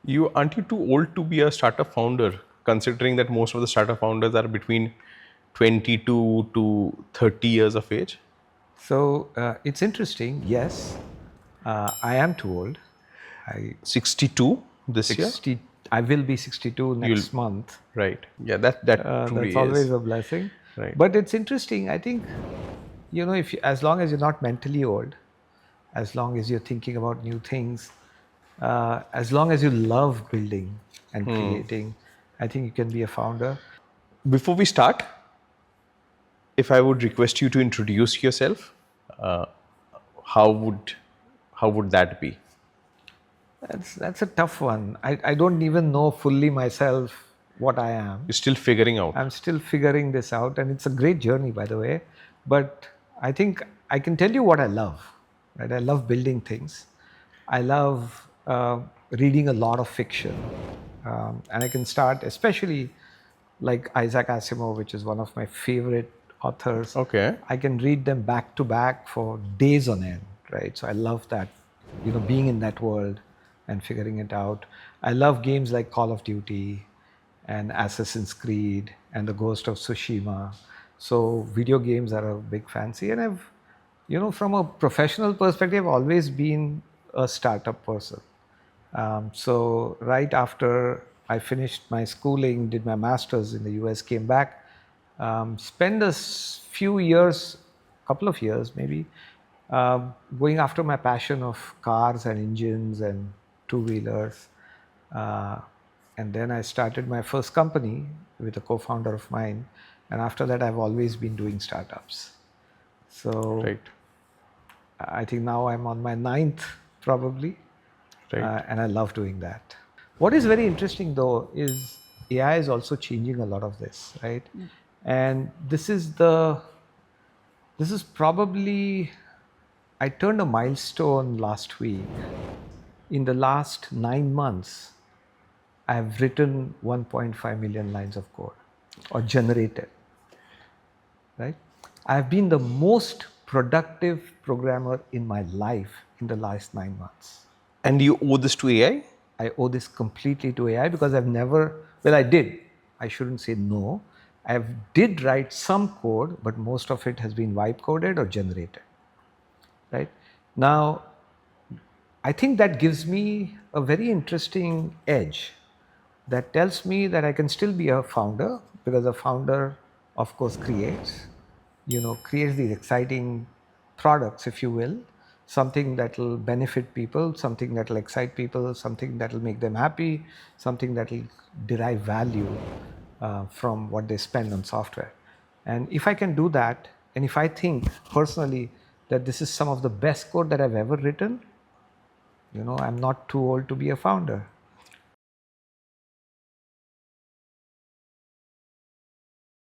You aren't you too old to be a startup founder, considering that most of the startup founders are between 22 to 30 years of age? So it's interesting. Yes, I am too old. I 62 this year? 60. I will be 62 You'll next month. right. Yeah, that That's truly is. always a blessing. Right. But it's interesting. I think if you, as long as you're not mentally old, as long as you're thinking about new things, as long as you love building and creating, I think you can be a founder. Before we start, if I would request you to introduce yourself, uh, how would how would that be? That's a tough one. I don't even know fully myself what I am. You're still figuring out. I'm still figuring this out, and it's a great journey, by the way. But I think I can tell you what I love. Right? I love building things. I love reading a lot of fiction, and I can start, especially like Isaac Asimov, which is one of my favorite authors. Okay. I can read them back to back for days on end. Right? So I love that, being in that world and figuring it out. I love games like Call of Duty and Assassin's Creed and the Ghost of Tsushima. So video games are a big fancy, and I've, from a professional perspective, always been a startup person. So right after I finished my schooling, did my master's in the US, came back, spent few years, couple of years maybe, going after my passion of cars and engines and two-wheelers. Uh, and then I started my first company with a co-founder of mine. And after that, I've always been doing startups. So Right. I think now I'm on my ninth, probably, Right. and I love doing that. What is very interesting, though, is AI is also changing a lot of this, right? And this is probably, I turned a milestone last week. In the last 9 months, I have written 1.5 million lines of code or generated, right? I have been the most productive programmer in my life in the last 9 months. And you owe this to AI? I owe this completely to AI because I've never, well, I did. I shouldn't say no. I did write some code, but most of it has been wipe coded or generated, right? Now, I think that gives me a very interesting edge that tells me that I can still be a founder, because a founder, of course, creates these exciting products, if you will, something that will benefit people, something that will excite people, something that will make them happy, something that will derive value from what they spend on software. And if I can do that, and if I think personally that this is some of the best code that I've ever written, I'm not too old to be a founder.